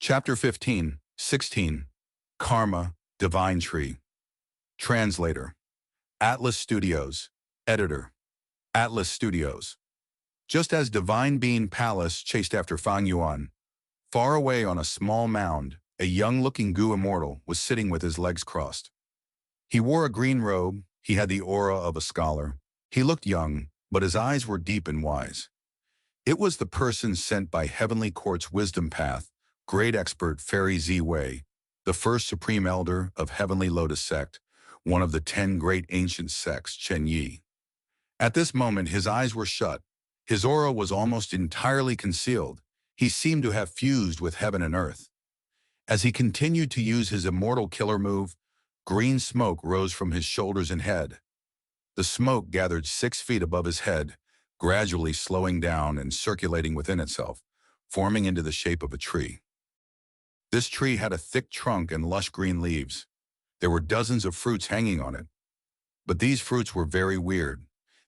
Chapter 15, 16, Karma, Divine Tree. Translator. Atlas Studios. Editor. Atlas Studios. Just as Divine Being Palace chased after Fang Yuan, far away on a small mound, a young-looking Gu immortal was sitting with his legs crossed. He wore a green robe, he had the aura of a scholar. He looked young, but his eyes were deep and wise. It was the person sent by Heavenly Court's wisdom path, great expert Fairy Z Wei, the first supreme elder of Heavenly Lotus Sect, one of the 10 great ancient sects, Chen Yi. At this moment, his eyes were shut. His aura was almost entirely concealed. He seemed to have fused with heaven and earth. As he continued to use his immortal killer move, green smoke rose from his shoulders and head. The smoke gathered 6 feet above his head, gradually slowing down and circulating within itself, forming into the shape of a tree. This tree had a thick trunk and lush green leaves. There were dozens of fruits hanging on it. But these fruits were very weird.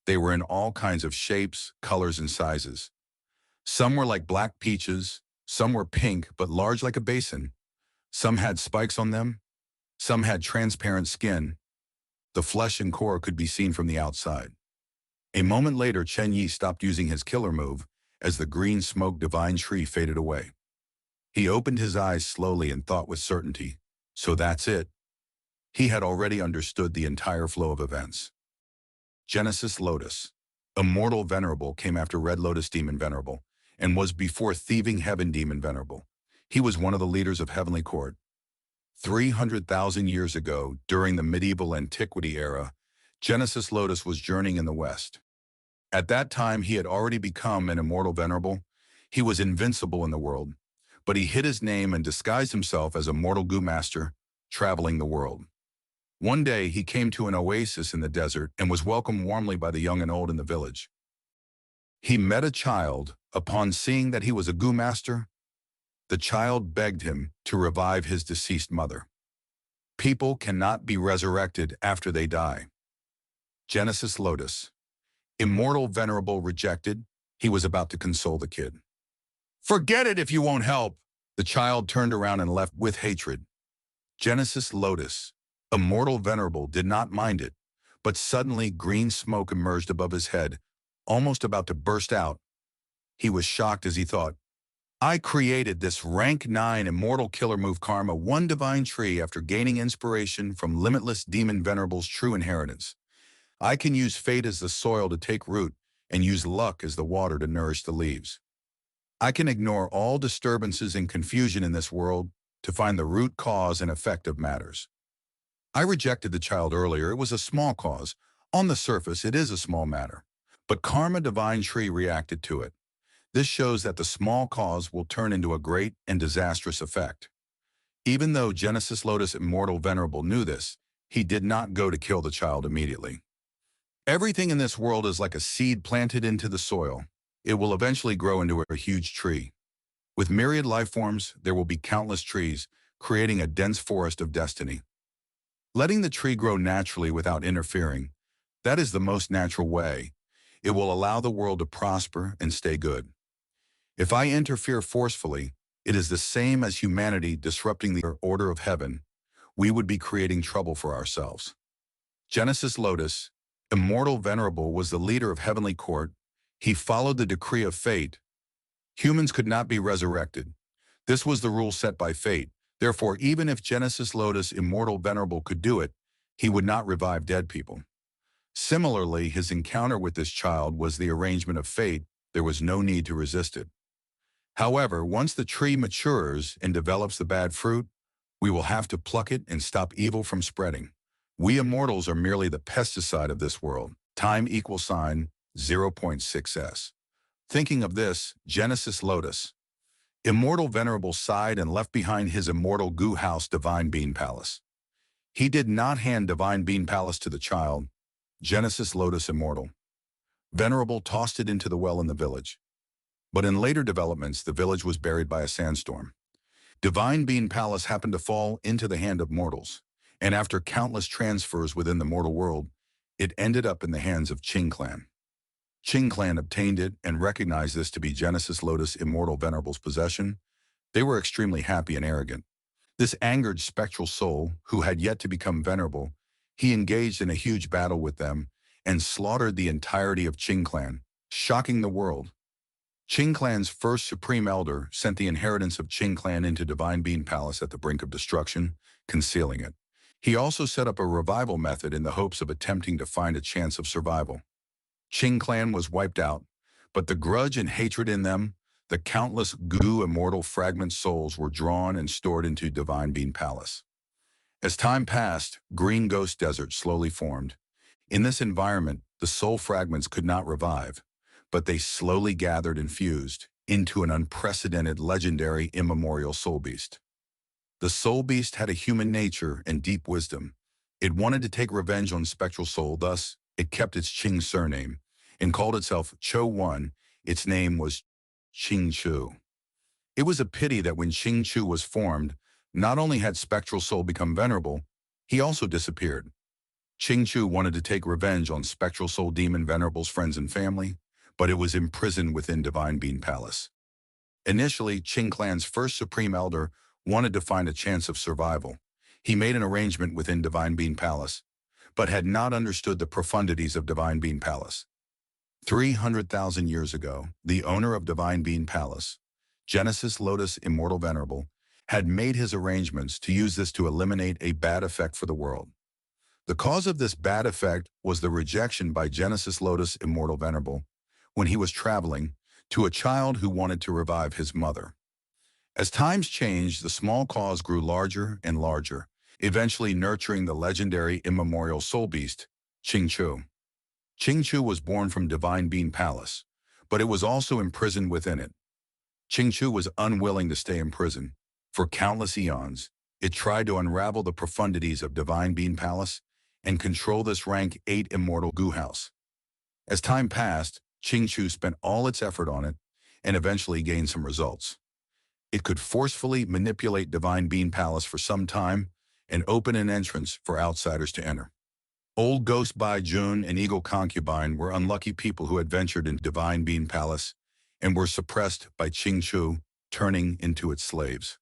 They were in all kinds of shapes, colors, and sizes. Some were like black peaches, some were pink but large like a basin. Some had spikes on them, some had transparent skin. The flesh and core could be seen from the outside. A moment later, Chen Yi stopped using his killer move as the green smoke divine tree faded away. He opened his eyes slowly and thought with certainty, so that's it. He had already understood the entire flow of events. Genesis Lotus. Immortal Venerable came after Red Lotus Demon Venerable, and was before Thieving Heaven Demon Venerable. He was one of the leaders of Heavenly Court. 300,000 years ago, during the medieval antiquity era, Genesis Lotus was journeying in the West. At that time, he had already become an Immortal Venerable. He was invincible in the world, but he hid his name and disguised himself as a mortal Gu master, traveling the world. One day, he came to an oasis in the desert and was welcomed warmly by the young and old in the village. He met a child. Upon seeing that he was a Gu master, the child begged him to revive his deceased mother. People cannot be resurrected after they die. Genesis Lotus. Immortal Venerable rejected. He was about to console the kid. Forget it if you won't help. The child turned around and left with hatred. Genesis Lotus. Immortal Venerable did not mind it, but suddenly green smoke emerged above his head, almost about to burst out. He was shocked as he thought, I created this rank 9 immortal killer move Karma, one divine tree, after gaining inspiration from limitless demon venerable's true inheritance. I can use fate as the soil to take root and use luck as the water to nourish the leaves. I can ignore all disturbances and confusion in this world to find the root cause and effect of matters. I rejected the child earlier. It was a small cause. On the surface, it is a small matter. But Karma Divine Tree reacted to it. This shows that the small cause will turn into a great and disastrous effect. Even though Genesis Lotus Immortal Venerable knew this, he did not go to kill the child immediately. Everything in this world is like a seed planted into the soil. It will eventually grow into a huge tree. With myriad life forms, there will be countless trees, creating a dense forest of destiny. Letting the tree grow naturally without interfering, that is the most natural way. It will allow the world to prosper and stay good. If I interfere forcefully, it is the same as humanity disrupting the order of heaven. We would be creating trouble for ourselves. Genesis Lotus, Immortal Venerable, was the leader of Heavenly Court. He followed the decree of fate. Humans could not be resurrected. This was the rule set by fate. Therefore, even if Genesis Lotus Immortal Venerable could do it, he would not revive dead people. Similarly, his encounter with this child was the arrangement of fate. There was no need to resist it. However, once the tree matures and develops the bad fruit, we will have to pluck it and stop evil from spreading. We immortals are merely the pesticide of this world. Time =, 0.6s. Thinking of this, Genesis Lotus Immortal Venerable sighed and left behind his immortal Gu house Divine Being Palace. He did not hand Divine Being Palace to the child. Genesis Lotus Immortal Venerable tossed it into the well in the village. But in later developments, the village was buried by a sandstorm. Divine Being Palace happened to fall into the hand of mortals, and after countless transfers within the mortal world, it ended up in the hands of Qing clan. Qing clan obtained it and recognized this to be Genesis Lotus Immortal Venerable's possession. They were extremely happy and arrogant. This angered spectral soul, who had yet to become venerable. He engaged in a huge battle with them and slaughtered the entirety of Qing clan, shocking the world. Qing clan's first supreme elder sent the inheritance of Qing clan into Divine Being Palace at the brink of destruction, concealing it. He also set up a revival method in the hopes of attempting to find a chance of survival. Qing clan was wiped out, but the grudge and hatred in them, the countless goo immortal fragment souls were drawn and stored into Divine Being Palace. As time passed, green ghost desert slowly formed. In this environment, the soul fragments could not revive, but they slowly gathered and fused into an unprecedented, legendary, immemorial soul beast. The soul beast had a human nature and deep wisdom. It wanted to take revenge on spectral soul, thus, it kept its Qing surname and called itself Cho One. Its name was Qing Chu. It was a pity that when Qing Chu was formed, not only had spectral soul become venerable, he also disappeared. Qing Chu wanted to take revenge on spectral soul demon venerable's friends and family, but it was imprisoned within Divine Being Palace. Initially, Qing clan's first supreme elder wanted to find a chance of survival. He made an arrangement within Divine Being Palace, but had not understood the profundities of Divine Being Palace. 300,000 years ago, the owner of Divine Being Palace, Genesis Lotus Immortal Venerable, had made his arrangements to use this to eliminate a bad effect for the world. The cause of this bad effect was the rejection by Genesis Lotus Immortal Venerable when he was traveling to a child who wanted to revive his mother. As times changed, the small cause grew larger and larger, eventually nurturing the legendary immemorial soul beast, Qing Chu. Qing Chu was born from Divine Being Palace, but it was also imprisoned within it. Qing Chu was unwilling to stay in prison. For countless eons, it tried to unravel the profundities of Divine Being Palace and control this rank 8 immortal goo house. As time passed, Qing Chu spent all its effort on it and eventually gained some results. It could forcefully manipulate Divine Being Palace for some time and open an entrance for outsiders to enter. Old Ghost Bai Jun and Eagle Concubine were unlucky people who had ventured into Divine Being Palace and were suppressed by Qing Chu, turning into its slaves.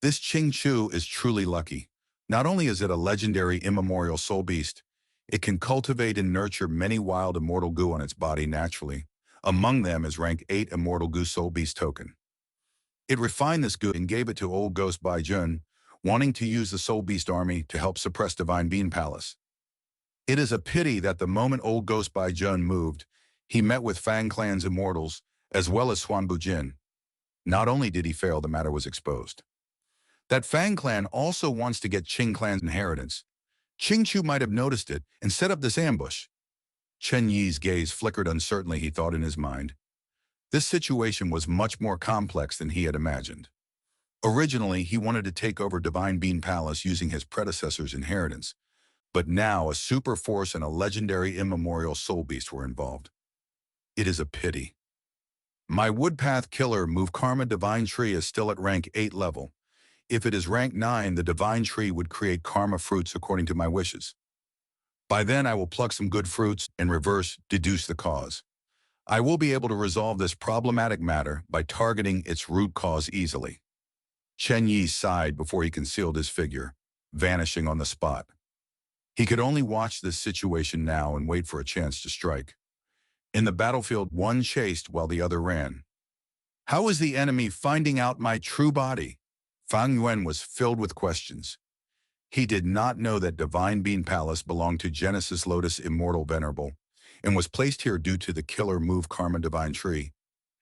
This Qing Chu is truly lucky. Not only is it a legendary immemorial soul beast, it can cultivate and nurture many wild immortal goo on its body naturally. Among them is rank 8 immortal goo soul beast token. It refined this goo and gave it to Old Ghost Bai Jun, wanting to use the soul beast army to help suppress Divine Being Palace. It is a pity that the moment Old Ghost Bai Jun moved, he met with Fang Clan's immortals, as well as Xuan Bujin. Not only did he fail, the matter was exposed. That Fang Clan also wants to get Qing Clan's inheritance. Qing Chu might have noticed it and set up this ambush. Chen Yi's gaze flickered uncertainly, he thought in his mind. This situation was much more complex than he had imagined. Originally, he wanted to take over Divine Being Palace using his predecessor's inheritance, but now a super force and a legendary immemorial soul beast were involved. It is a pity. My Woodpath Killer Move Karma Divine Tree is still at rank 8 level. If it is rank 9, the Divine Tree would create karma fruits according to my wishes. By then, I will pluck some good fruits and reverse deduce the cause. I will be able to resolve this problematic matter by targeting its root cause easily. Chen Yi sighed before he concealed his figure, vanishing on the spot. He could only watch this situation now and wait for a chance to strike. In the battlefield, one chased while the other ran. How is the enemy finding out my true body? Fang Yuan was filled with questions. He did not know that Divine Being Palace belonged to Genesis Lotus Immortal Venerable and was placed here due to the killer move Karma Divine Tree.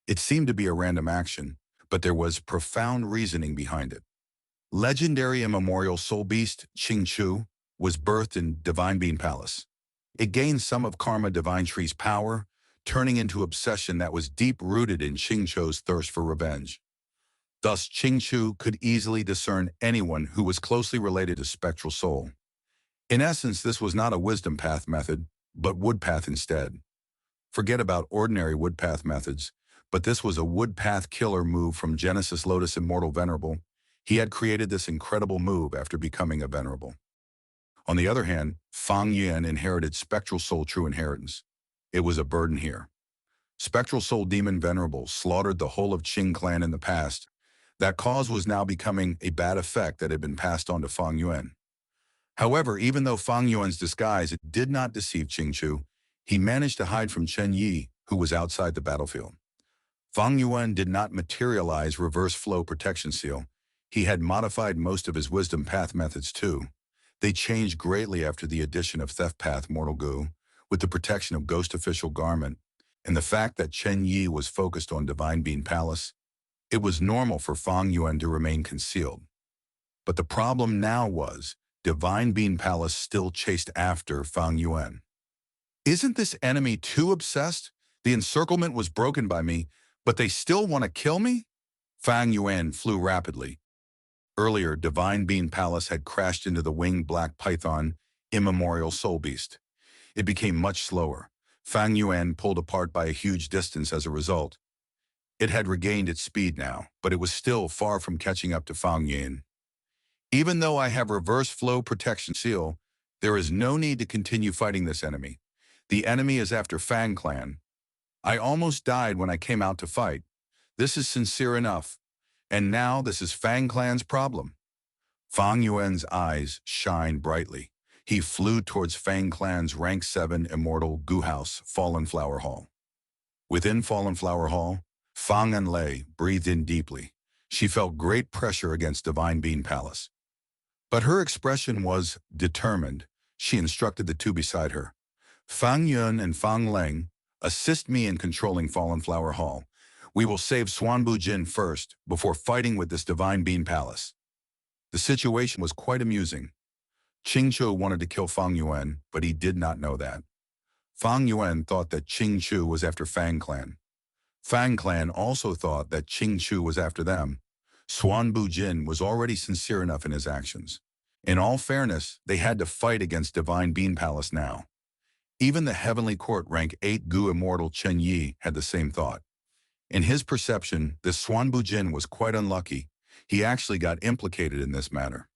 It seemed to be a random action, but there was profound reasoning behind it. Legendary immemorial soul beast Qing Chu was birthed in Divine Being Palace. It gained some of Karma Divine Tree's power, turning into obsession that was deep-rooted in Qing Chu's thirst for revenge. Thus, Qing Chu could easily discern anyone who was closely related to spectral soul. In essence, this was not a wisdom path method, but woodpath instead. Forget about ordinary woodpath methods, but this was a woodpath killer move from Genesis Lotus Immortal Venerable. He had created this incredible move after becoming a venerable. On the other hand, Fang Yuan inherited spectral soul true inheritance. It was a burden here. Spectral soul demon venerable slaughtered the whole of Qing clan in the past. That cause was now becoming a bad effect that had been passed on to Fang Yuan. However, even though Fang Yuan's disguise did not deceive Qing Chu, he managed to hide from Chen Yi, who was outside the battlefield. Fang Yuan did not materialize reverse flow protection seal. He had modified most of his wisdom path methods too. They changed greatly after the addition of theft path mortal goo, with the protection of ghost official garment, and the fact that Chen Yi was focused on Divine Bean Palace. It was normal for Fang Yuan to remain concealed. But the problem now was, Divine Bean Palace still chased after Fang Yuan. Isn't this enemy too obsessed? The encirclement was broken by me, but they still want to kill me? Fang Yuan flew rapidly. Earlier, Divine Bean Palace had crashed into the winged black python, immemorial soul beast. It became much slower. Fang Yuan pulled apart by a huge distance as a result. It had regained its speed now, but it was still far from catching up to Fang Yuan. Even though I have reverse flow protection seal, there is no need to continue fighting this enemy. The enemy is after Fang Clan. I almost died when I came out to fight. This is sincere enough. And now this is Fang Clan's problem. Fang Yuan's eyes shined brightly. He flew towards Fang Clan's Rank 7 Immortal Goo House, Fallen Flower Hall. Within Fallen Flower Hall, Fang Anlei breathed in deeply. She felt great pressure against Divine Bean Palace. But her expression was determined. She instructed the two beside her. Fang Yun and Fang Leng, assist me in controlling Fallen Flower Hall. We will save Xuanbu Jin first, before fighting with this Divine Bean Palace. The situation was quite amusing. Qing Chu wanted to kill Fang Yuan, but he did not know that. Fang Yuan thought that Qing Chu was after Fang Clan. Fang Clan also thought that Qing Chu was after them. Xuanbu Jin was already sincere enough in his actions. In all fairness, they had to fight against Divine Bean Palace now. Even the Heavenly Court Rank 8 Gu Immortal Chen Yi had the same thought. In his perception, this Xuanbu Jin was quite unlucky. He actually got implicated in this matter.